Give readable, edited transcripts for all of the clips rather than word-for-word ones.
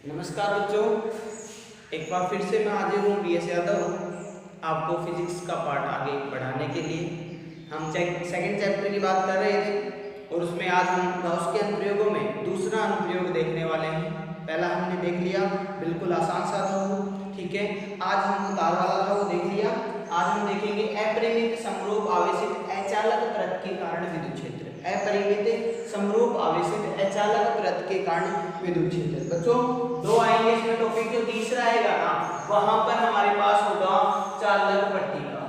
नमस्कार बच्चों, एक बार फिर से मैं हाजिर हूँ BS यादव आपको फिजिक्स का पार्ट आगे बढ़ाने के लिए। हम सेकंड चैप्टर की बात कर रहे थे और उसमें आज हम गाउस के अनुप्रयोगों में दूसरा अनुप्रयोग देखने वाले हैं। पहला हमने देख लिया, बिल्कुल आसान सा था वो, ठीक है। आज हम तार वाला था वो देख लिया। आज हम देखेंगे अपरिमित समरूप आवेशित अचालक परत के कारण विद्युत क्षेत्र। अपरिमित समरूप आवेशित अचालक परत के कारण विद्युत क्षेत्र। बच्चों दो आएंगे इसमें टॉपिक, जो तीसरा आएगा ना वहां पर हमारे पास होगा चालक पट्टिका।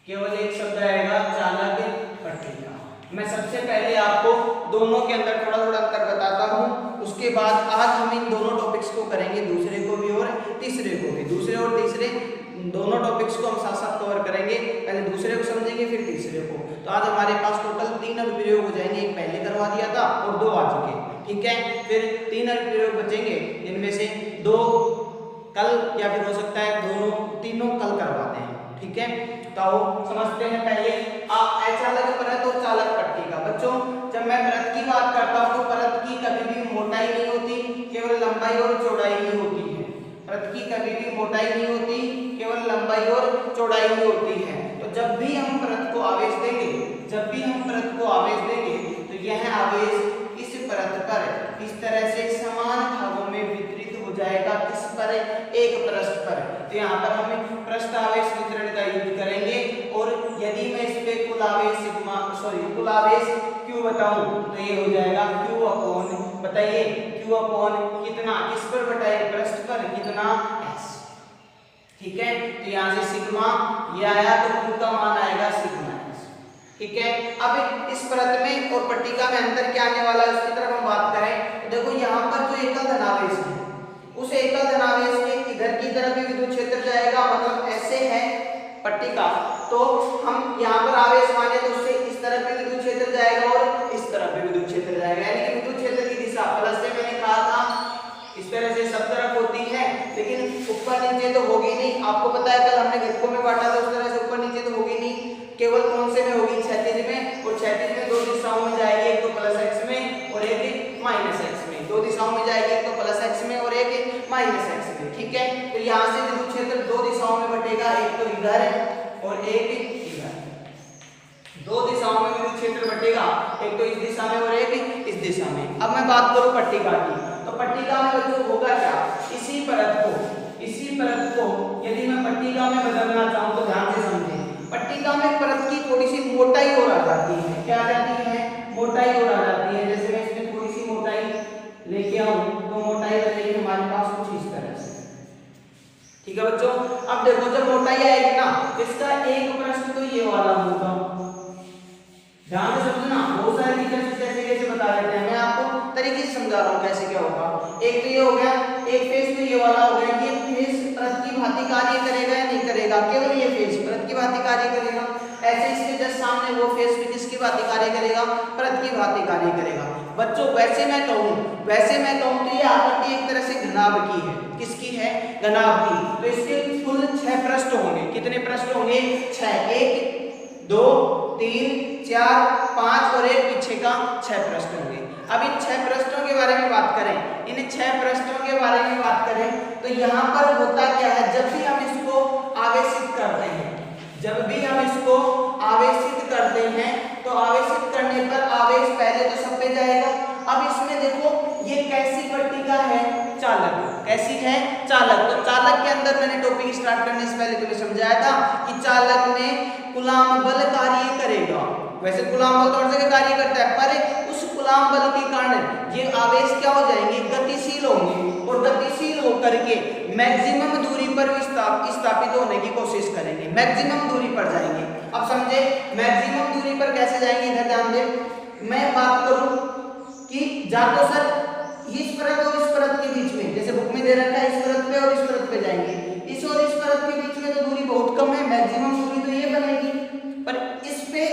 केवल एक शब्द आएगा चालक पट्टिका। मैं सबसे पहले आपको दोनों के अंदर थोड़ा थोड़ा अंतर बताता हूं, उसके बाद आज हम इन दोनों टॉपिक्स को करेंगे, दूसरे को भी और तीसरे को भी। दूसरे और तीसरे दोनों टॉपिक्स को हम साथ साथ कवर करेंगे। पहले दूसरे को समझेंगे फिर तीसरे को। तो आज हमारे पास टोटल 3 अनुप्रयोग हो जाएंगे। एक पहले करवा दिया था और 2 आ चुके, ठीक है। फिर 3 अनुप्रयोग बचेंगे, इनमें से 2 कल या फिर हो सकता है तीनों कल करवाते हैं, ठीक है। तो समझते हैं पहले अचालक परत और चालक पट्टिका। बच्चों जब मैं परत की बात करता हूँ तो परत की कभी भी मोटाई नहीं होती, केवल लंबाई और चौड़ाई ही होती है। परत की कभी भी मोटाई नहीं होती, केवल लंबाई और चौड़ाई ही होती है। तो जब भी हम परत को आवेश देंगे, तो यह आवेश इस परत पर इस तरह से समान भागों में वितरित हो जाएगा। किस पर? एक पृष्ठ पर। तो यहाँ पर हम पृष्ठ आवेश वितरण का यूज करेंगे। और यदि मैं इस पे कुल आवेश Q बताऊं तो ये हो जाएगा Q अपॉन, बताइए Q अपॉन कितना, किस पर बटाए? पृष्ठ पर, कितना? S, ठीक है। तो यहाँ से सिग्मा ये आया तो Q का मान आएगा सिग्मा S, ठीक है। अब इस परत में और पट्टिका में अंतर क्या आने वाला है उसकी तरफ हम बात करें तो देखो यहाँ पर जो एकल धनावेश है, उस एकल धनावेश के इधर की तरफ भी विद्युत क्षेत्र जाएगा, मतलब ऐसे है पट्टिका, तो हम यहाँ पर आवेश माने तो उससे इस तरफ भी विद्युत क्षेत्र जाएगा और इस तरफ भी विद्युत क्षेत्र जाएगा। यानी कि विद्युत क्षेत्र की दिशा प्लस से, मैंने कहा था इस तरह से सब तरफ होती है, लेकिन ऊपर नीचे तो होगी नहीं। आपको पता है कल हमने घटकों में बांटा था, उस तरह से ऊपर नीचे तो होगी नहीं, केवल कौन से में होगी? क्षैतिज में। और क्षैतिज में 2 दिशाओं में जाएगी, एक तो प्लस x में और एक माइनस x में। 2 दिशाओं में जाएगी, एक तो प्लस x में और एक माइनस x में, ठीक है। तो यहाँ से विद्युत क्षेत्र 2 दिशाओं में बटेगा, एक तो इधर और एक इधर। 2 दिशाओं में विद्युत क्षेत्र बटेगा, एक तो इस दिशा में और एक इस दिशा में। अब मैं बात करूं पट्टिका की, तो पट्टिका में बच्चों होगा क्या? इसी परत को यदि मैं पट्टिका में बदलना चाहूं तो ध्यान से समझें। पट्टिका में परत की थोड़ी सी मोटाई और आ जाती है। क्या आ जाती है? मोटाई और आ जाती है। जैसे मैं इसमें थोड़ी सी मोटाई लेके आऊं तो मोटाई बनेगी हमारे पास कुछ इस तरह से, ठीक है बच्चों। अब देखो जब मोटाई आएगी ना, इसका एक पृष्ठ तो ये वाला होगा, ध्यान से समझना। बहुत सारे टीचर्स कैसे बता देते हैं, मैं आपको तरीके से समझा रहा हूँ कैसे क्या होगा। एक तो ये हो गया, एक फेस तो ये वाला हो गया। ये फेस परत की भांति कार्य करेगा या नहीं करेगा? केवल ये फेस परत की भांति कार्य करेगा। ऐसे इसके जस्ट सामने वो फेस भी किसकी भांति कार्य करेगा? परत की भांति कार्य करेगा। बच्चों वैसे मैं कहूँ तो ये आकृति एक तरह से घनाभ की है। किसकी है? घनाभ की। तो इसके कुल 6 पृष्ठ होंगे। कितने पृष्ठ होंगे? 6। 1 2 3 4 5 और एक पीछे का 6 पृष्ठ होंगे। अब इन 6 पृष्ठों के बारे में बात करें, तो यहाँ पर होता क्या है? जब भी हम इसको आवेशित करते हैं तो आवेशित करने पर आवेश पहले तो सब पे जाएगा। अब इसमें देखो ये कैसी पट्टिका है? चालक। कैसी है? चालक। तो चालक के अंदर मैंने टॉपिक स्टार्ट करने से पहले तुम्हें समझाया था कि चालक में कूलाम बल कार्य करेगा। वैसे कूलाम बल तो हर जगह कार्य करता है, पर उस कूलाम बल के कारण ये आवेश क्या हो जाएंगे? गतिशील होंगे, और गतिशील होकर के मैक्सिमम दूरी पर स्थापित होने की कोशिश करेंगे, मैक्सिमम दूरी पर जाएंगे। अब समझे मैक्सिमम दूरी पर कैसे जाएंगे? इधर ध्यान दे। मैं बात करूं कि जा तो सर इस परत और इस परत के बीच में, जैसे बुक में दे रखा है इस परत पे और इस परत पे जाएंगे, इस और इस परत के बीच में तो दूरी बहुत कम है, मैक्सिमम दूरी तो ये बनेगी। पर इस पे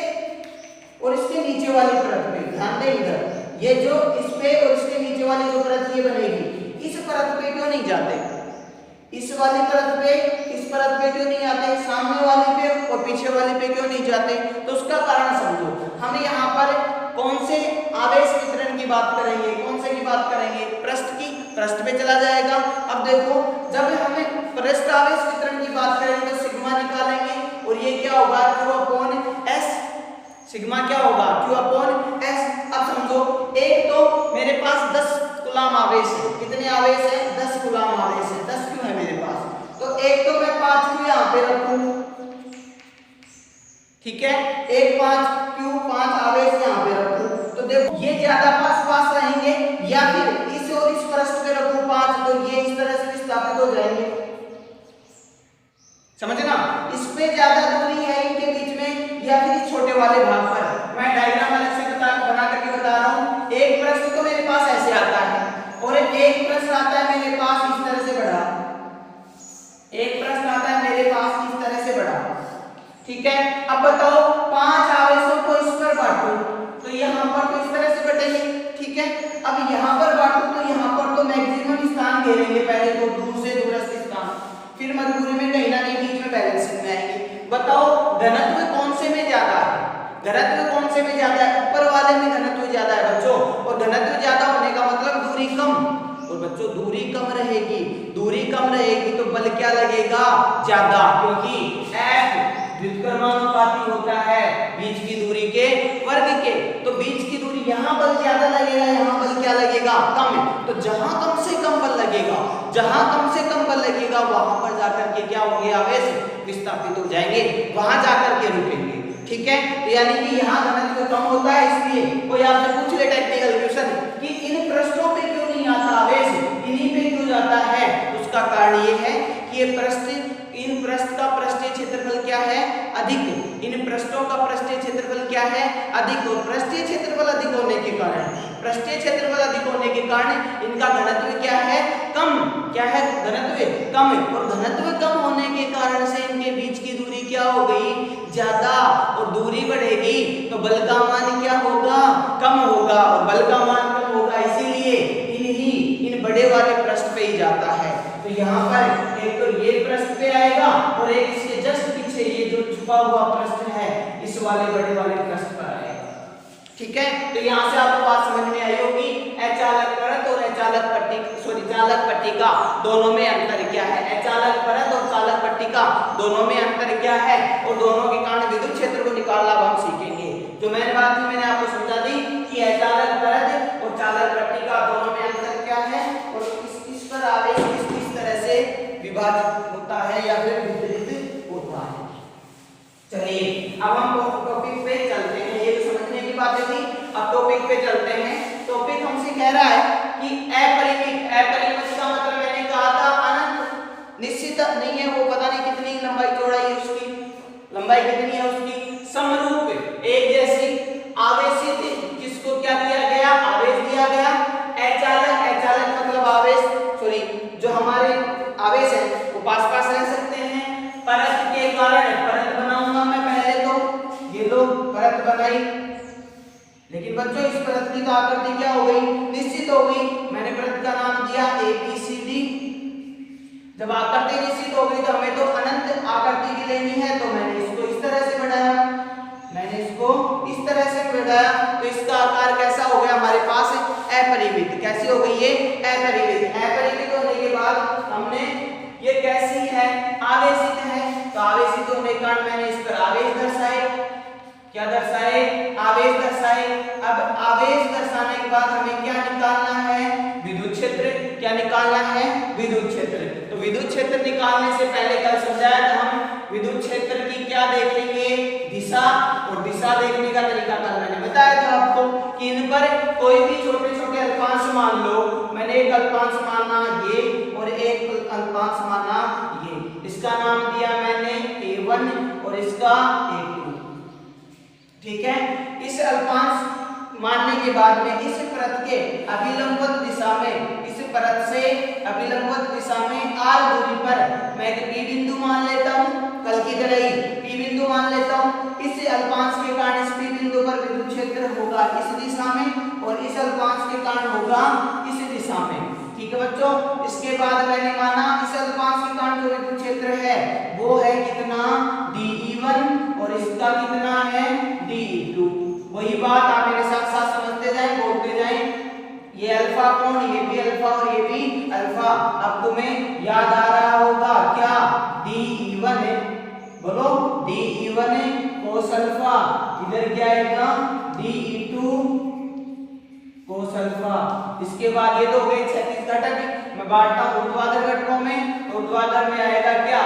और इसके नीचे वाली परत पे ध्यान दें, इधर ये जो इस पे और इसके नीचे वाली जो परत ये बनेगी, इस परत पे क्यों नहीं जाते? इस वाली परत पे, इस परत पे क्यों नहीं आते? सामने वाली पे और पीछे वाली पे क्यों नहीं जाते? तो उसका कारण समझो। हम यहाँ पर कौन से आवेश वितरण की बात करेंगे? पृष्ठ की पृष्ठ पे चला जाएगा। अब देखो जब हमें पृष्ठ आवेश वितरण की बात करेंगे तो सिग्मा निकालेंगे और ये क्या होगा Q अपॉन S। सिग्मा क्या होगा Q अपॉन S। अब समझो एक तो मेरे पास 10 कूलम आवेश है। कितने आवेश है 10 कूलम आवेश है। 10 क्यों है मेरे पास तो एक तो मैं 5 क्यों यहाँ पे रखूं। ठीक है एक 5 क्यों 5 आवेश यहाँ पे रखूं तो देखो ये ज्यादा पास पास रहेंगे या फिर इस और इस पृष्ठ पे रखूं 5 तो ये इस तरह से विस्थापित हो जाएंगे। समझना इस पे ज्यादा दूरी है इनके बीच में या फिर इस छोटे वाले भाग पर। मैं डायग्राम अलग से बना करके बता रहा हूं। एक पृष्ठ तो मेरे पास ऐसे आता है और एक पृष्ठ आता है मेरे पास इस तरह से बड़ा। एक पृष्ठ आता है मेरे पास इस तरह से बड़ा। ठीक है अब बताओ 5 आवेशों को इस पर बांटो तो यहाँ पर तो इस तरह से बटेंगे। ठीक है अब यहाँ पर बांटो तो यहाँ पर तो मैक्सिमम स्थान घेरेंगे पहले तो दूर से दूरस्थ स्थान फिर मजबूरी में कहीं ना कहीं बीच में बैलेंसिंग में आएंगे। बताओ घनत्व कौन से में ज्यादा है। घनत्व कौन से में ज्यादा है ऊपर वाले में घनत्व ज्यादा है बच्चों और घनत्व ज्यादा होने का मतलब दूरी कम और बच्चों दूरी कम रहेगी। दूरी कम रहेगी तो बल क्या लगेगा ज्यादा क्योंकि F व्युत्क्रमानुपाती होता है बीच की दूरी के वर्ग के। तो बीच की दूरी यहाँ बल ज्यादा लगेगा यहाँ बल क्या लगेगा कम। तो जहां कम से कम बल लगेगा जहां कम से कम बल लगेगा वहां पर जाकर के क्या होंगे आवेश विस्थापित हो जाएंगे वहां जाकर के रुकेंगे। ठीक है तो यानी कि यहाँ घनत्व कम होता है इसलिए कोई आपसे पूछ ले टेक्निकल क्वेश्चन कि इन पृष्ठों पे क्यों नहीं आता आवेश इन्हीं पे क्यों जाता है। उसका कारण ये है कि ये पृष्ठ इन पृष्ठ का पृष्ठीय क्षेत्रफल क्या है अधिक। इन पृष्ठों का पृष्ठीय क्षेत्रफल क्या है अधिक और पृष्ठीय क्षेत्रफल अधिक होने के कारण पृष्ठीय क्षेत्रफल अधिक होने के कारण इनका घनत्व क्या है कम। क्या है घनत्व कम और घनत्व कम होने के कारण से इनके बीच की दूरी क्या हो गई ज्यादा और दूरी बढ़ेगी तो बल का मान क्या होगा कम होगा और बल का मान कम होगा इसीलिए इन बड़े वाले पृष्ठ पे ही जाता है। तो यहाँ पर एक तो ये पृष्ठ पे आएगा और एक इसके जस्ट पीछे ये जो छुपा हुआ पृष्ठ है इस वाले बड़े वाले पृष्ठ पर आएगा। ठीक है तो यहाँ से आपको बात समझ में आई होगी अचालक परत और अचालक पट्टी चालक पट्टिका दोनों में अंतर क्या है। अचालक परत और चालक पट्टिका दोनों में अंतर क्या है और दोनों के कारण विद्युत क्षेत्र को निकालना हम सीखेंगे। जो मैंने बात की मैंने आपको समझा दी कि अचालक परत और चालक पट्टिका दोनों में अंतर क्या है और इस पर आवेश किस तरह से विभाजित होता है या फिर वितरित होता है। चलिए अब हम टॉपिक पे चलते हैं। ये तो समझने की बातें थी अब टॉपिक पे चलते हैं। टॉपिक हमसे कह रहा है कि अपरिमित का मतलब मैंने कहा था अनंत निश्चित नहीं है वो पता नहीं कितनी लंबाई चौड़ाई है उसकी लंबाई कितनी है उसकी समरूप एक जैसी आवेशित किसको क्या दिया गया आवेश दिया गया। अचालक मतलब आवेश जो हमारे आवेश है वो पास पास रह सकते हैं। परत के कारण परत बनाऊंगा मैं पहले तो ये लो परत बनाई लेकिन बच्चों इस परत की आकृति क्या हो गई निश्चित हो गई। मैंने परत का नाम दिया ABCD। जब आकृति निश्चित हो गई तो हमें तो अनंत आकृति की लेनी है तो मैंने इसको इस तरह से बढ़ाया तो इसका आकार कैसा हो गया हमारे पास अपरिमित। कैसी हो गई ये अपरिमित होने के बाद हमने ये कैसी है आवेशित है तो आवेशित होने के कारण मैंने इस पर आवेश दर्शाए। क्या दर्शाए आवेश दर्शाए। अब आवेश दर्शाने के बाद हमें क्या निकालना है विद्युत क्षेत्र। क्या निकालना है विद्युत क्षेत्र। तो विद्युत क्षेत्र निकालने से पहले कल समझाया था हम विद्युत क्षेत्र की क्या देखेंगे दिशा और दिशा देखने का तरीका कल मैंने बताया था आपको कि इन पर कोई भी छोटे छोटे अल्पांश मान लो। मैंने एक अल्पांश माना ये और एक अल्पांश माना ये इसका नाम दिया मैंने A1 और इसका A2। ठीक है इस अल्पांश मानने के बाद में इस परत के अभिलंबवत दिशा में इस परत से अभिलंबवत दिशा में r दूरी पर मैं एक P बिंदु मान लेता हूँ कल की तरह ही P बिंदु मान लेता हूँ। इस अल्पांश के कारण इस P बिंदु पर विद्युत क्षेत्र होगा इस दिशा में और इस अल्पांश के कारण होगा इस दिशा में। ठीक है बच्चों इसके बाद मैंने माना इस अल्पांश के कारण जो विद्युत क्षेत्र है वो है कितना DE1 और इसका कितना है DE2। वही बात आप मेरे साथ साथ समझते जाएं बोलते जाएं। ये अल्फा कोण, ये भी अल्फा और ये भी अल्फा। अब तुम्हें याद आ रहा होगा क्या, d(E1) है, बोलो d(E1) cos अल्फा, इधर क्या आएगा d(E2) cos अल्फा। इसके बाद ये तो हो गए क्षैतिज घटक, मैं बांटता हूं ऊर्ध्वाधर घटकों में, तो ऊर्ध्वाधर में आएगा क्या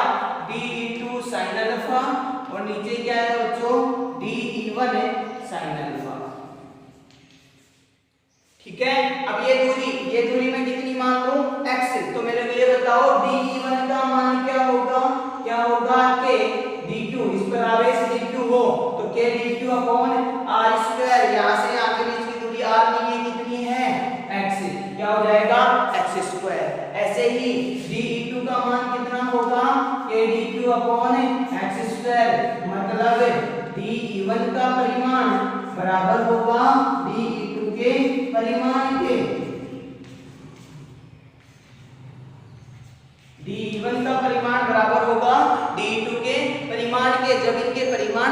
d(E2) sin अल्फा, और नीचे क्या है बच्चों d(E1) sin अल्फा। ठीक है, अब ये दूरी मैं कितनी मान लूं x, तो मेरे को ये बताओ d(E1) का मान क्या होगा k dq, इस पर आवेश dq हो तो k dq अपॉन r², यहां से यहां के बीच की दूरी r नहीं है, कितनी है x, क्या हो जाएगा x²। ऐसे ही d(E2) का मान कितना होगा k dq अपॉन x², मतलब d(E1) का परिमाण बराबर होगा d(E2) के परिमाण के। d(E1) का परिमाण बराबर होगा d(E2) के परिमाण के। जब इनके परिमाण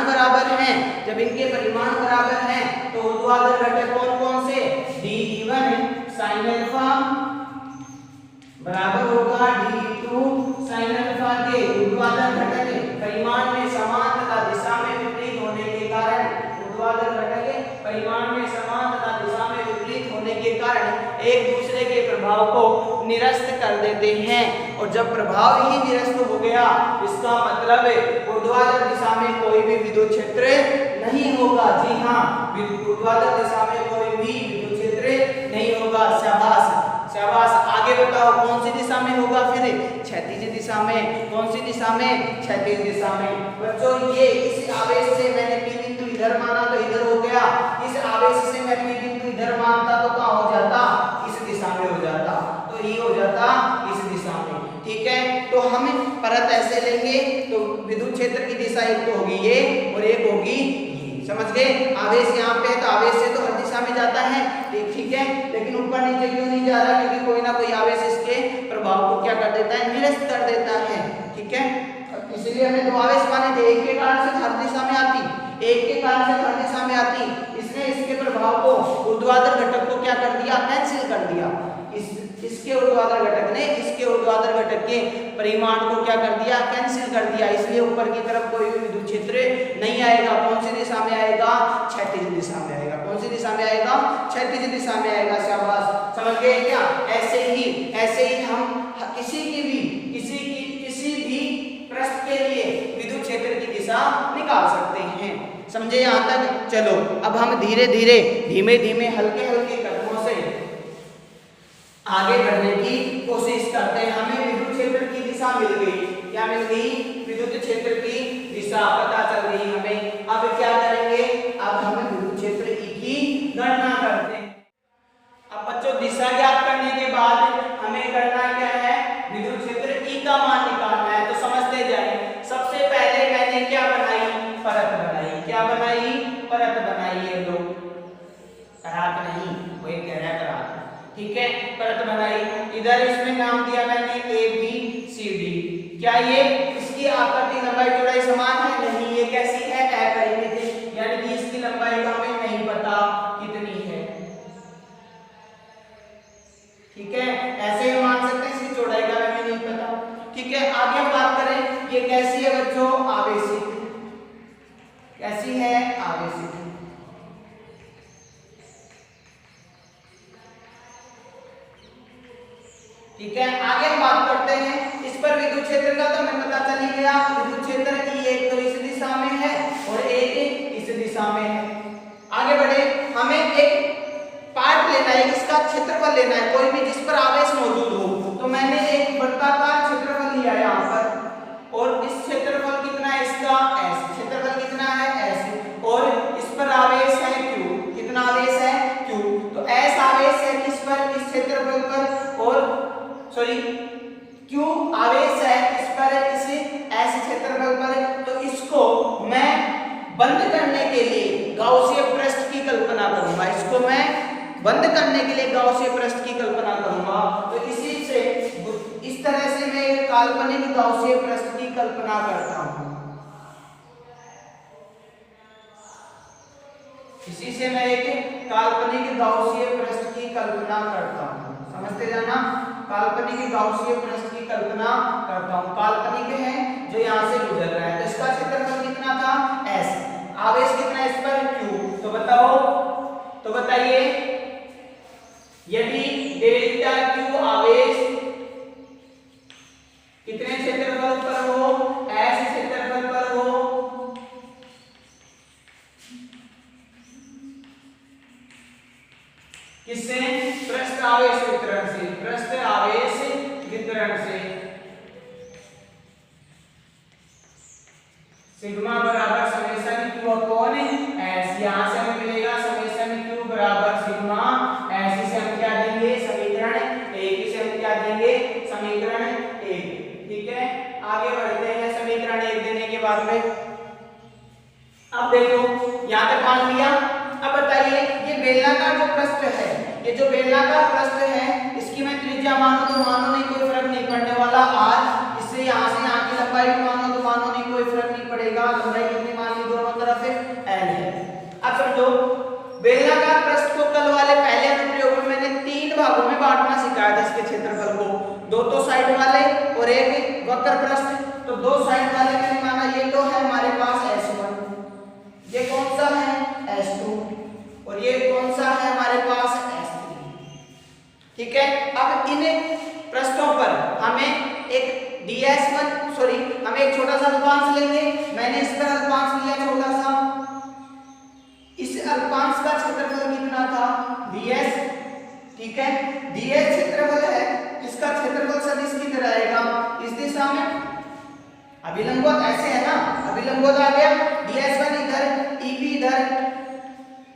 बराबर हैं तो ऊर्ध्वाधर घटक कौन कौन से, d(E1) sin अल्फा बराबर होगा d(E2) sin अल्फा के। ऊर्ध्वाधर घटक परिमाण में समान तथा दिशा में विपरीत होने के कारण, ऊर्ध्वाधर घटक परिमाण में समान तथा दिशा में विपरीत होने के कारण एक दूसरे के प्रभाव को निरस्त कर देते हैं, और जब प्रभाव ही निरस्त हो गया इसका मतलब ऊर्ध्वाधर दिशा में कोई भी विद्युत क्षेत्र नहीं होगा। जी हाँ, ऊर्ध्वाधर दिशा में कोई भी विद्युत क्षेत्र नहीं होगा। शाबाश शाबाश। आगे बताओ कौन सी दिशा में होगा फिर, क्षैतिज दिशा में। कौन सी दिशा में, क्षैतिज दिशा में। बच्चों ये इस आवेश से मैंने P बिंदु इधर माना तो इधर हो गया, इस आवेश से मैं P बिंदु इधर मानता तो कहाँ हो जाता, इस दिशा में हो जाता, तो ये हो जाता इस दिशा में। ठीक है, तो हम परत ऐसे लेंगे तो विद्युत क्षेत्र की दिशा एक तो होगी ये और एक होगी ये, समझ गए। आवेश यहाँ पे है तो आवेश से तो हर दिशा में जाता है, ठीक है, लेकिन ऊपर नीचे क्यों नहीं जा रहा, क्योंकि कोई ना कोई आवेश इसके प्रभाव को क्या कर देता है, निरस्त कर देता है। ठीक है, इसलिए हमें दो आवेश माने थे, एक के कारण से हर दिशा में आती, एक के कारण से हर दिशा में आती, इसने इसके प्रभाव को ऊर्ध्वाधर घटक को क्या कर दिया, कैंसिल कर दिया। इसके ऊर्ध्वाधर घटक ने इसके ऊर्ध्वाधर घटक के परिमाण को क्या कर दिया, कैंसिल कर दिया, इसलिए ऊपर की तरफ कोई भी विद्युत क्षेत्र नहीं आएगा। कौन सी दिशा में आएगा, क्षैतिज दिशा में आएगा। कौन सी दिशा में आएगा, क्षैतिज दिशा में आएगा। शाबाश, समझ गए क्या। ऐसे ही हम किसी भी पृष्ठ के लिए विद्युत क्षेत्र की दिशा निकाल सकते हैं। समझे यहाँ तक। चलो अब हम धीरे धीमे हल्के कदमों से आगे बढ़ने की कोशिश करते हैं। हमें विद्युत क्षेत्र की दिशा मिल गई, क्या मिल गई, विद्युत क्षेत्र की दिशा पता चल गई हमें। अब क्या करेंगे, अब हम विद्युत क्षेत्र E की गणना करते हैं। अब बच्चों दिशा ज्ञात करने के बाद हमें करना क्या है, विद्युत क्षेत्र E का मान निकालना है। तो समझते जाए, सबसे पहले मैंने क्या बनाई, परत बनाई। क्या बनाई, परत बनाई। ये लो, करात नहीं, कोई कह रहा है करात, ठीक है, परत बनाई। इधर इसमें नाम दिया मैंने ABCD। क्या ये इसकी आकृति लंबाई चौड़ाई समान है, नहीं, ये कैसी है, अपरिमित है, यानी कि इसकी लंबाई का हमें नहीं पता कितनी है। ठीक है, ऐसे ही मान सकते हैं, इसकी चौड़ाई का हमें नहीं पता। ठीक है, आगे हम बात करें, ये कैसी है बच्चों, आवेशित। कैसी है, आवेशित। ठीक है, आगे हम बात करते हैं इस पर विद्युत क्षेत्र का, तो हमें पता चल ही गया विद्युत क्षेत्र की एक तो इस दिशा में है और एक इस दिशा में है। आगे बढ़े, हमें एक पार्ट लेना है, इसका क्षेत्रफल लेना है, कोई भी जिस पर आवेश मौजूद हो। तो मैंने एक वृत्ताकार क्षेत्रफल लिया है यहाँ पर, और इस क्षेत्रफल कितना है इसका, S। क्षेत्रफल कितना है, S, और इस पर आवेश है Q। कितना आवेश है, Q। तो S आवेश है किस पर, इस क्षेत्रफल पर, और Q आवेश है इस पर, इस S क्षेत्रफल पर। तो इसको मैं बंद करने के लिए गाउसीय पृष्ठ की कल्पना करूंगा, इसको मैं बंद करने के लिए गाउसीय पृष्ठ की कल्पना करूंगा। तो इसी से इस तरह से मैं एक काल्पनिक गाउसीय पृष्ठ की कल्पना करता हूं। इसी से मैं एक काल्पनिक गाउसियन पृष्ठ की कल्पना करता हूँ। समझते जाना, काल्पनिक गाउसियन पृष्ठ की कल्पना करता हूँ। काल्पनिक है जो यहाँ से गुजर रहा है, तो इसका क्षेत्रफल कितना था S, आवेश कितना इस पर Q। तो बताओ, तो बताइए यदि डेल्टा Q आवेश कितने क्षेत्रफल पर हो, S क्षेत्रफल पर हो, किससे, पृष्ठ आवेश वितरण से, पृष्ठ आवेश वितरण से सिग्मा बराबर समेशन Q अपॉन S, यहां से हमें मिलेगा समेशन Q बराबर सिग्मा S, इसे हम क्या देंगे समीकरण 1, इसे हम क्या देंगे समीकरण 1। ठीक है, आगे बढ़ते हैं समीकरण 1 देने के बाद में। अब देखो यहां तक मान लिया, अब बताइए ये बेलनाकार जो पृष्ठ है, ये जो बेलनाकार पृष्ठ है इसकी मैं त्रिज्या मानो तो मानो नहीं, कोई फर्क नहीं पड़ने वाला r, इससे यहां से यहां की लंबाई भी मानो तो मानो नहीं, कोई फर्क नहीं पड़ेगा, लंबाई कितनी मान ली दोनों तरफ l है। अब समझो बेलनाकार पृष्ठ को कल वाले पहले अनुप्रयोग में मैंने 3 भागों में बांटना सिखाया था, इसके क्षेत्रफल को, 2 तो साइड वाले और एक वक्र पृष्ठ। तो 2 साइड वाले मैंने माना ये तो है हमारे पास S1, ये कौन सा है S2, और ये कौन सा है हमारे पास S3। ठीक है, अब इन पृष्ठों पर हमें एक ds1 सॉरी हमें एक छोटा सा अल्पांश लेंगे, मैंने इस पर अल्पांश लिया छोटा सा, इस अल्पांश का क्षेत्रफल कितना था ds। ठीक है, ds क्षेत्रफल है, इसका क्षेत्रफल सदिश किधर आएगा, इस दिशा में, अभिलंबवत ऐसे है ना, अभिलंबवत आ गया, ds1 इधर eb इधर,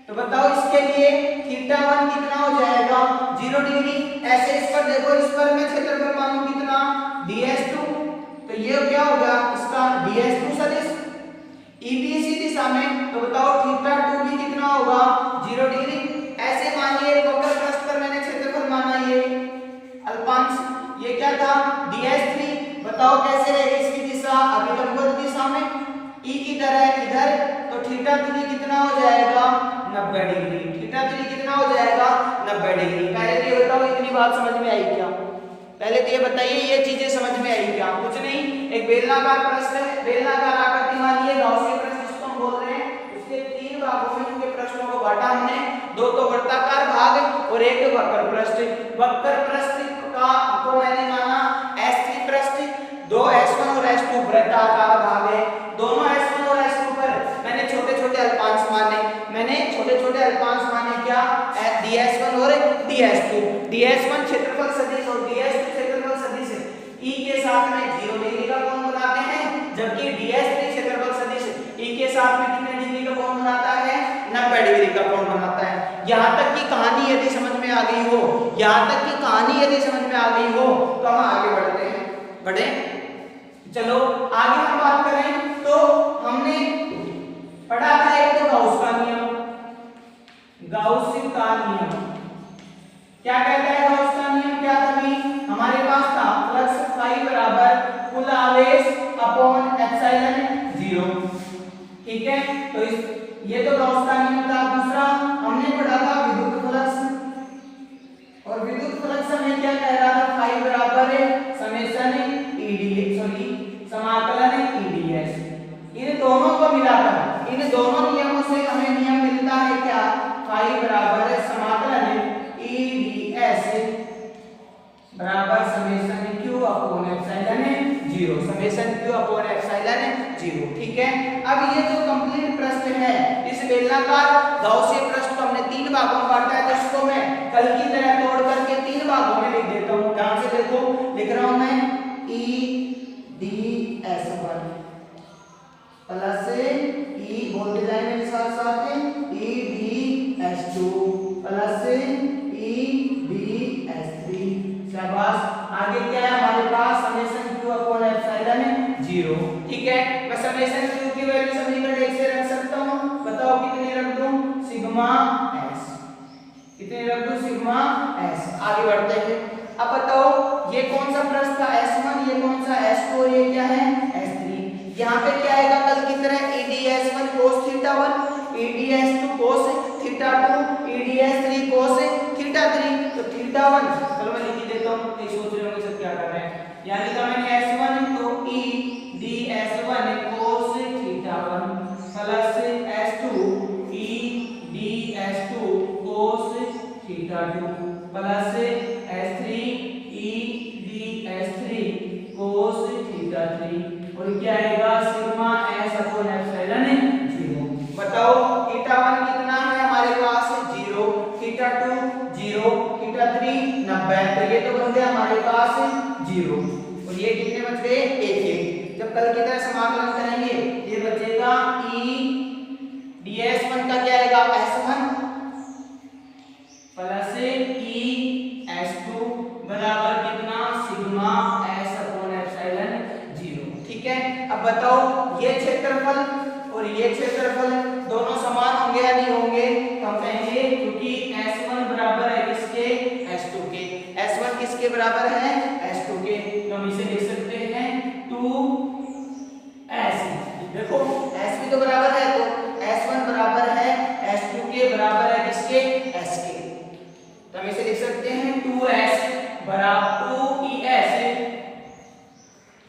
तो बताओ इसके लिए θ1 कितना हो जाएगा 0 डिग्री। ऐसे इस पर देखो, इस पर मैं क्षेत्रफल मानूं कितना ds2, तो ये क्या होगा इसका ds2 सदिश eb इसी दिशा में, तो बताओ θ2 भी कितना होगा 0 डिग्री। ऐसे मानिए वक्र पृष्ठ पर मैंने क्षेत्रफल माना ये अल्पांश, ये क्या था ds3, बताओ कैसे रहेगी इसकी दिशा अभिलंबवत दिशा में, e किधर है इधर, तो θ3 कितना हो जाएगा 90 डिग्री, θ3 कितना हो जाएगा 90 डिग्री। पहले तो ये बताओ इतनी बात समझ में आई क्या, पहले तो ये बताइए ये चीजें समझ में आई क्या, कुछ नहीं। एक बेलनाकार पृष्ठ है, बेलनाकार आकृति मानिए गाउसियन पृष्ठ जिसको हम बोल रहे हैं, उसके 3 भागों में उनके पृष्ठों को बांटा हमने, 2 तो वृत्ताकार भाग और एक वक्र पृष्ठ। वक्र पृष्ठ का को मैंने माना S3 पृष्ठ, 2 S1 और S2 वृत्ताकार भाग है, दोनों S1 और S2 पर मैंने छोटे-छोटे अल्पांश माने, मैंने छोटे-छोटे अल्पांश माने क्या ds1 और ds2, ds1 क्षेत्रफल सदिश और ds2 क्षेत्रफल सदिश e के साथ में 0 डिग्री का कोण बनाते हैं, जबकि ds3 क्षेत्रफल सदिश e के साथ में कितने डिग्री का कोण बनाता है 90 डिग्री का कोण बनाता है। यहां तक की कहानी यदि समझ में आ गई हो, यहां तक की कहानी यदि समझ में आ गई हो तो हम आगे बढ़ते हैं, बढ़े। चलो आगे हम बात करें तो हमने पढ़ा था एक तो गाउस का नियम, गाउस का नियम क्या कहता है, गाउस का नियम क्या था भी हमारे पास था फ्लक्स फाई बराबर कुल आवेश अपॉन एप्सिलॉन 0। ठीक है, तो ये तो गाउस का नियम था। दूसरा हमने पढ़ा था विद्युत फ्लक्स, और विद्युत फ्लक्स हमें क्या कह रहा था फाई बराबर समेशन ed सॉरी समाकलन eds। इन दोनों को मिलाकर इन दोनों नियमों से हमें नियम मिलता है क्या, फाई बराबर समाकलन eds बराबर summation q upon epsilon 0, summation q upon epsilon 0। ठीक है, अब ये जो कंप्लीट पृष्ठ है, इस बेलनाकार गाउसियन पृष्ठ को हमने 3 भागों में बांटा है, तो इसको मैं कल की तरह तोड़ करके 3 भागों में लिख देता हूं। ध्यान से देखो, लिख रहा हूं मैं eds1 प्लस e बोलते जाए मेरे साथ साथ eds2 प्लस eds3। शाबाश, आगे क्या है हमारे पास समेशन q अपॉन एप्सिलॉन 0। ठीक है, मैं समेशन q की वैल्यू समीकरण 1 से रख सकता हूं, बताओ कितनी रख दूं सिग्मा s, कितनी रख दूं सिग्मा s। आगे बढ़ते हैं, अब बताओ ये कौन सा पृष्ठ था S1, ये कौन सा S2, ये क्या है S3। यहाँ पे क्या आएगा कल की तरह eds1 cos θ1 eds2 cos theta 2 EDS3 cos theta 3, तो थीटा 1 चलो मैं लिख देता हूँ, नहीं सोच रहे होंगे सब क्या कर रहे हैं। यानी कि मैंने S1 तो EDS1 cos theta 1 plus S2 EDS2 cos theta 2 plus S3 EDS3 cos theta 3, और क्या आएगा सिग्मा S अपॉन एप्सिलॉन 0। बताओ थीटा 1 कितना है हमारे पास 0, थीटा 2 0, थीटा 3 90, तो ये तो बन गया हमारे पास 0, और ये कितने बच गए 1 जब कल की तरह समाकलन करेंगे ये बचेगा E ds1 का क्या आएगा S1 प्लस E S2 बराबर कितना सिग्मा S अपॉन एप्सिलॉन 0। ठीक है, अब बताओ ये क्षेत्रफल और ये क्षेत्रफल दोनों समान होंगे या नहीं होंगे, हम कहेंगे क्योंकि S1 बराबर है किसके S2 के, S1 किसके बराबर है S2 के, तो हम इसे लिख सकते हैं 2S। देखो S भी तो बराबर है, तो S1 बराबर है S2 के बराबर है किसके S के, तो हम इसे लिख सकते हैं 2S बराबर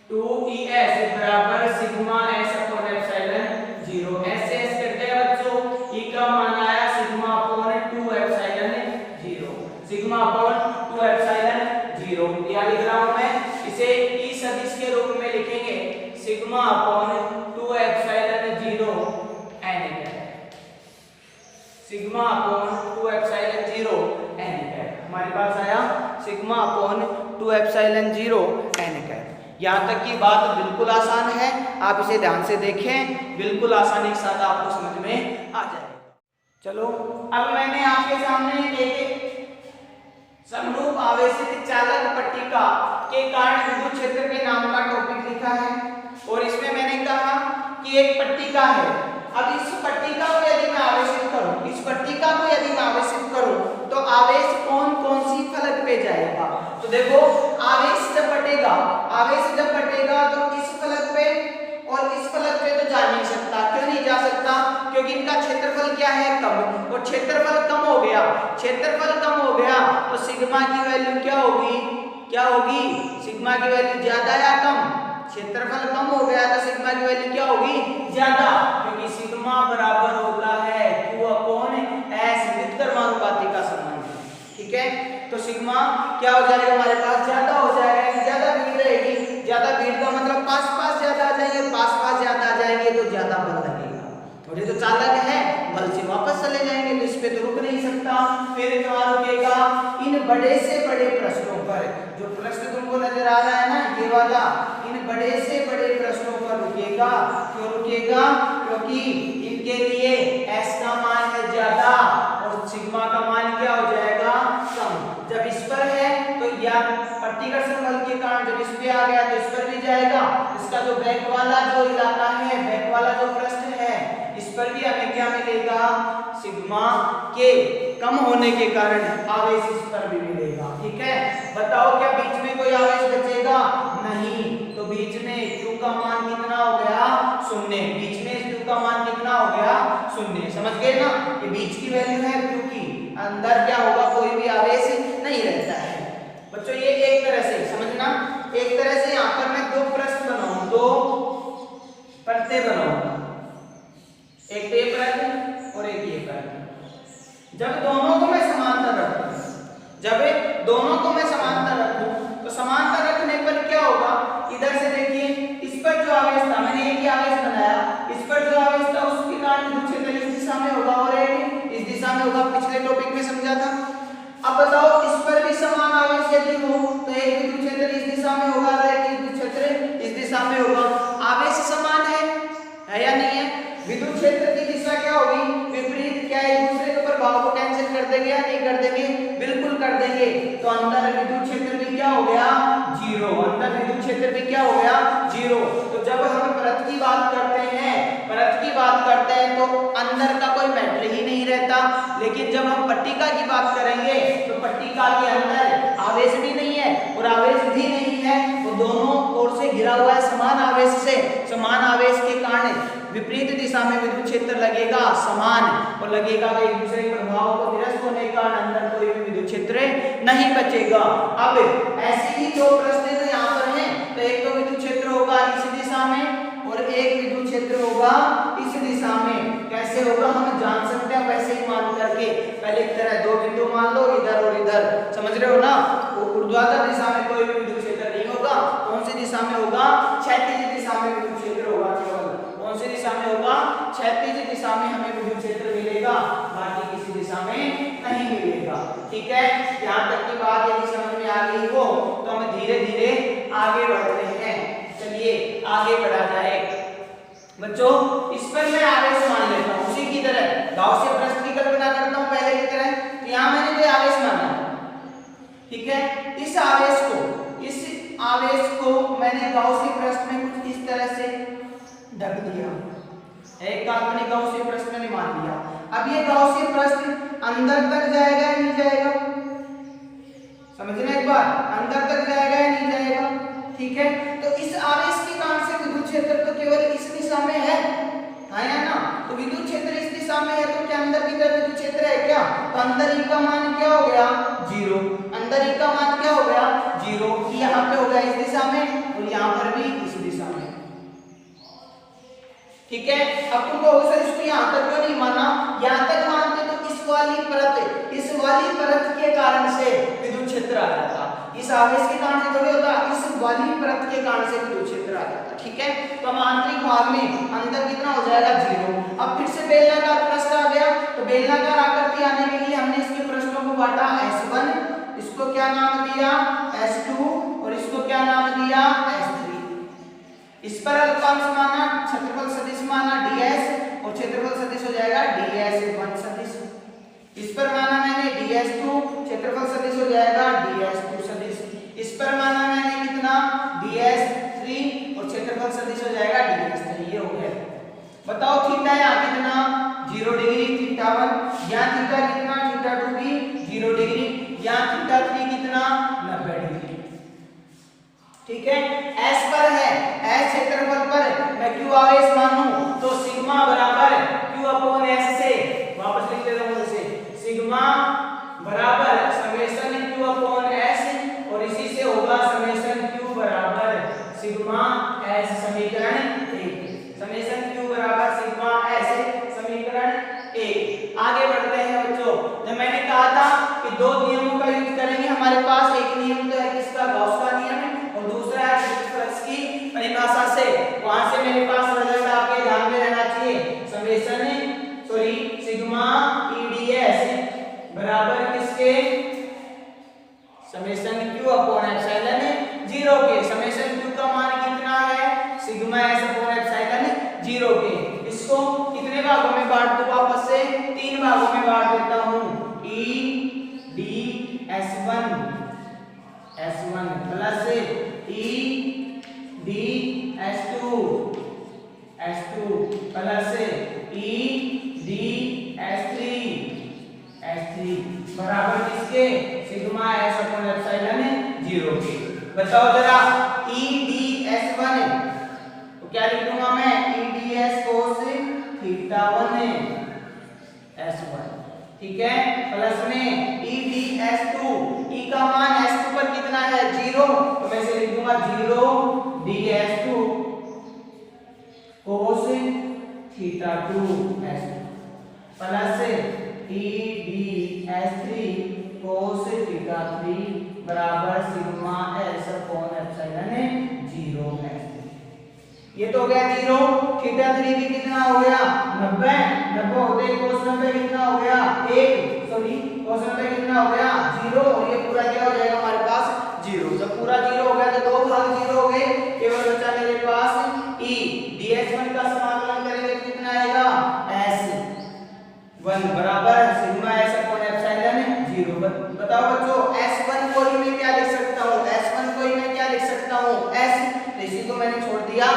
2ES बराबर सिग्मा S अपॉन एप्सिलॉन 0। ऐसे ऐसे करते हैं बच्चों, E का मान आया sigma upon 2 epsilon 0, sigma upon 2 epsilon 0। या लिख रहा हूं मैं इसे E सदिश के रूप में लिखेंगे sigma upon 2 epsilon 0 n cap, sigma upon 2 epsilon 0 n cap हमारे पास आया sigma upon 2 epsilon 0 n cap. यहाँ तक की बात बिल्कुल आसान है, आप इसे ध्यान से देखें, बिल्कुल आसानी के साथ आपको समझ में आ जाएगा। चलो अब मैंने आपके सामने एक समरूप आवेशित चालक पट्टिका के कारण विद्युत क्षेत्र के नाम का टॉपिक लिखा है, और इसमें मैंने कहा कि एक पट्टिका है। अब इस पट्टिका को यदि मैं आवेशित करूं, इस पट्टिका को यदि मैं आवेशित करूं तो आवेश कौन कौन सी फलक पे जाएगा, तो देखो आवेश जब बटेगा तो इस फलक पे और इस फलक पे तो जा नहीं सकता। क्यों नहीं जा सकता, क्योंकि इनका क्षेत्रफल क्या है कम, और क्षेत्रफल कम हो गया तो सिग्मा की वैल्यू क्या होगी सिग्मा की वैल्यू ज्यादा या कम, क्षेत्रफल कम हो गया तो सिग्मा की वैल्यू क्या होगी ज्यादा, क्योंकि सिग्मा बराबर होता है Q अपॉन S व्युत्क्रमानुपाती का संबंध। ठीक है, तो सिग्मा क्या हो जाएगा हमारे पास ज्यादा हो जाएगा, ज्यादा भीड़ रहेगी, ज्यादा भीड़ का मतलब पास ज्यादा आ जाएंगे, पास ज्यादा आ जाएंगे तो ज्यादा बल लगेगा, थोड़े तो चालक है बल से वापस चले जाएंगे, तो इस पे तो रुक नहीं सकता। फिर कहाँ रुकेगा, इन बड़े से बड़े प्रश्नों पर, जो प्रश्न तुमको नजर आ रहा है ना ये वाला, इन बड़े से बड़े प्रश्नों पर रुकेगा। क्यों रुकेगा, क्योंकि इनके लिए S का मान है ज्यादा और सिग्मा का मान क्या हो जाएगा कम। जब इस पर है तो या प्रतिकर्षण बल के कारण जब इस पे आ गया तो इस पर भी जाएगा, इसका जो बैक वाला जो इलाका है, बैक वाला जो पृष्ठ है, इस पर भी हमें क्या मिलेगा सिग्मा के कम होने के कारण आवेश इस पर भी मिलेगा। ठीक है, बताओ क्या बीच में कोई आवेश बचेगा नहीं, तो बीच में Q का मान कितना हो गया 0, बीच में Q का मान कितना हो गया 0। समझ गए ना, ये बीच की वैल्यू है Q की, अंदर क्या होगा कोई भी आवेश नहीं रहता है। बच्चों ये एक तरह से समझना, एक तरह से यहाँ पर मैं दो पृष्ठ बनाऊं, दो परतें बनाऊंगा, एक ये परत और एक ये परत। जब दोनों को मैं समांतर रखूं, तो समांतर रखने पर क्या होगा, इधर से देखिए इस पर जो आवेश था, मैंने एक ही आवेश बनाया, इस पर जो आवेश था उसके कारण विद्युत क्षेत्र इस दिशा में होगा और एक इस दिशा में होगा, पिछले टॉपिक में समझा था। अब बताओ इस पर भी समान आवेश यदि हो तो एक विद्युत क्षेत्र इस दिशा में होगा और एक विद्युत क्षेत्र इस दिशा में होगा। आवेश समान है या नहीं है, विद्युत क्षेत्र की दिशा क्या होगी विपरीत, क्या एक दूसरे के प्रभाव को कैंसिल कर देंगे या नहीं कर देंगे, बिल्कुल कर देंगे। तो अंदर विद्युत क्षेत्र भी क्या हो गया 0, अंदर विद्युत क्षेत्र भी क्या हो गया 0। तो जब हम परत की बात करते हैं तो अंदर का कोई मैटर ही नहीं रहता, लेकिन जब हम पट्टिका की बात करेंगे तो पट्टिका के अंदर आवेश भी नहीं है और आवेश भी नहीं है, वो दोनों ओर से घिरा हुआ है समान आवेश से, समान आवेश के कारण विपरीत दिशा में विद्युत क्षेत्र लगेगा समान, और लगेगा तो एक दूसरे के प्रभाव को निरस्त होने के कारण अंदर कोई भी विद्युत क्षेत्र नहीं बचेगा। अब ऐसे ही दो प्रश्न तो यहाँ पर हैं, तो एक तो विद्युत क्षेत्र होगा इस दिशा में और एक विद्युत क्षेत्र होगा इस दिशा में। कैसे होगा हम जान सकते हैं, वैसे ही मान करके पहले की तरह दो बिंदु मान लो इधर और इधर, समझ रहे हो ना। ऊर्ध्वाधर दिशा में कोई भी विद्युत क्षेत्र नहीं होगा, कौन सी दिशा में होगा, क्षैतिज दिशा में विद्युत क्षेत्र होगा केवल। कौन सी दिशा में होगा, क्षैतिज दिशा में हमें विद्युत क्षेत्र मिलेगा, बाकी किसी दिशा में नहीं मिलेगा। ठीक है, यहाँ तक की बात यदि समझ में आ गई हो तो हम धीरे धीरे आगे बढ़ रहे हैं। चलिए आगे बढ़ा जाए बच्चों। इस पर मैं आवेश मान लेता हूँ उसी की तरह, गाउसियन पृष्ठ की कल्पना करता हूँ पहले की तरह। तो यहाँ मैंने कोई आवेश माना, ठीक है, इस आवेश को मैंने गाउसियन पृष्ठ में कुछ इस तरह से ढक दिया, एक काल्पनिक गाउसियन पृष्ठ मैंने मान लिया। अब ये गाउसियन पृष्ठ अंदर तक जाएगा या नहीं जाएगा, समझना एक बार, अंदर तक जाएगा या नहीं जाएगा। ठीक है, तो इस आवेश के कारण से विद्युत क्षेत्र तो केवल इस दिशा में है या ना, तो विद्युत क्षेत्र इस दिशा में है, तो क्या अंदर की तरफ विद्युत क्षेत्र है क्या, तो अंदर ई का मान क्या हो गया 0, अंदर ई का मान क्या हो गया 0, यहाँ पे हो गया इस दिशा में और यहाँ पर भी इस दिशा में। ठीक है, अब तुम कहोगे सर इसको यहाँ तक क्यों नहीं माना, यहाँ तक मानते तो इस वाली परत के कारण से विद्युत क्षेत्र आ जाता, इस आवेश के कारण से थोड़ी होता, इस वाली परत के कारण से विद्युत क्षेत्र आ जाता। ठीक है, तो हम आंतरिक भाग में अंदर कितना हो जाएगा 0। अब फिर से बेलनाकार पृष्ठ आ गया, तो बेलनाकार आकृति आने के लिए हमने इसके पृष्ठों को बांटा S1, इसको क्या नाम दिया S2 और इसको क्या नाम दिया S3। इस पर अल्पांश माना, क्षेत्रफल सदिश माना ds और क्षेत्रफल सदिश हो जाएगा ds1 सदिश। इस पर माना मैंने ds2, क्षेत्रफल सदिश हो जाएगा ds2 सदिश। इस पर माना मैंने कितना ds3 और क्षेत्रफल सदिश हो जाएगा ds3। ये हो गया। बताओ थीटा यहाँ कितना 0 डिग्री, θ1 यहाँ थीटा कितना θ2 भी 0 डिग्री, यहाँ θ3 कितना 90 डिग्री। ठीक है, S पर है, S क्षेत्रफल पर मैं Q आवेश मानूं तो सिग्मा बराबर Q अपॉन S से, वापस लिख देता हूं इसे, सिग्मा बराबर समेशन Q अपॉन S और इसी से होगा समेशन Q बराबर सिग्मा S, समीकरण 1, समेशन Q बराबर सिग्मा S, समीकरण 1। आगे बढ़ते हैं बच्चों। जब मैंने कहा था कि दो नियमों का यूज करेंगे, हमारे पास एक नियम तो है किसका, गॉस का नियम है, और दूसरा है फ्लक्स की परिभाषा से। वहां से मेरे पास रिजल्ट आपके ध्यान में रहना चाहिए, समेशन सिग्मा EDS बराबर किसके, समेशन Q अपॉन एप्सिलॉन 0 के। समेशन Q का मान कितना है सिग्मा S अपॉन एप्सिलॉन 0 के। इसको कितने भागों में बांट दूं, वापस से 3 भागों में बांट देता हूं, EDS1 plus EDS2 plus EDS3 बराबर किसके, सिग्मा S अपॉन एप्सिलॉन 0 के। बताओ जरा EDS1 तो क्या लिखूंगा मैं, EDS cos θ1 S1, ठीक है, प्लस में EDS2, E का मान S2 पर कितना है 0, तो मैं इसे लिख दूंगा 0 DS2 cos θ2 S2 plus EDS3 cos θ3 बराबर sigma S upon epsilon 0 S। ये तो हो गया 0, θ3 भी कितना हो गया 90 होते cos 90 कितना हो गया 1, सॉरी cos 90 कितना हो गया 0, और ये पूरा क्या हो जाएगा हमारे पास 0। जब पूरा 0 हो गया तो दो भाग 0 हो गए, केवल बचा मेरे पास E ds1 का समाकलन करेंगे तो कितना आएगा S1 बराबर सिग्मा S अपॉन एप्सिलॉन 0। बताओ बच्चों S1 को ही मैं क्या लिख सकता हूँ, S1 को ही मैं क्या लिख सकता हूँ S, तो इसी को मैंने छोड़ दिया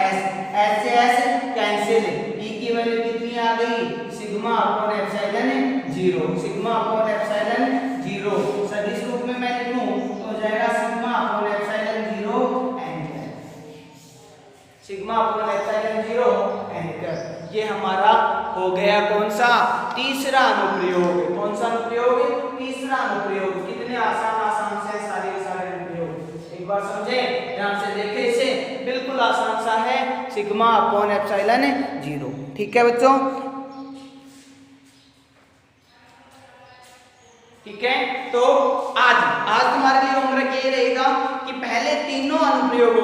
S, S से S कैंसिल, E की वैल्यू कितनी आ गई sigma upon epsilon 0, sigma upon epsilon 0 सदिश रूप में मैं लिखूं तो हो जाएगा sigma sigma upon epsilon 0 enter. ये हमारा हो गया कौन सा? तीसरा अनुप्रयोग। कौन सा अनुप्रयोग? तीसरा अनुप्रयोग। कितने आसान आसान से सारे के सारे अनुप्रयोग, एक बार समझे, ध्यान से देखें इसे, बिल्कुल आसान सा है, सिग्मा अपॉन एप्सिलॉन 0। ठीक है बच्चों, ठीक है। तो आज तुम्हारे लिए होमवर्क ये रहेगा कि पहले तीनों अनुप्रयोग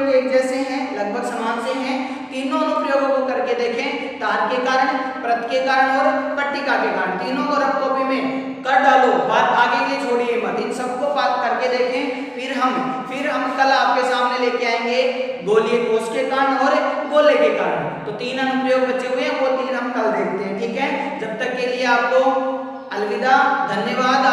एक जैसे हैं, लगभग समान से हैं। तीनों अनुप्रयोगों को करके देखें, तार के कारण, प्रत के कारण और पट्टिका के कारण। तीनों को रफ कॉपी में कर डालो, बात आगे के लिए छोड़िए मत, इन सबको करके देखें। फिर हम कल आपके सामने लेके आएंगे गोलीय कोष के कारण और गोले के कारण। तो 3 अनुप्रयोग बचे हुए हैं, वो 3 हम कल देखते हैं। ठीक है, जब तक के लिए आपको अलविदा, धन्यवाद।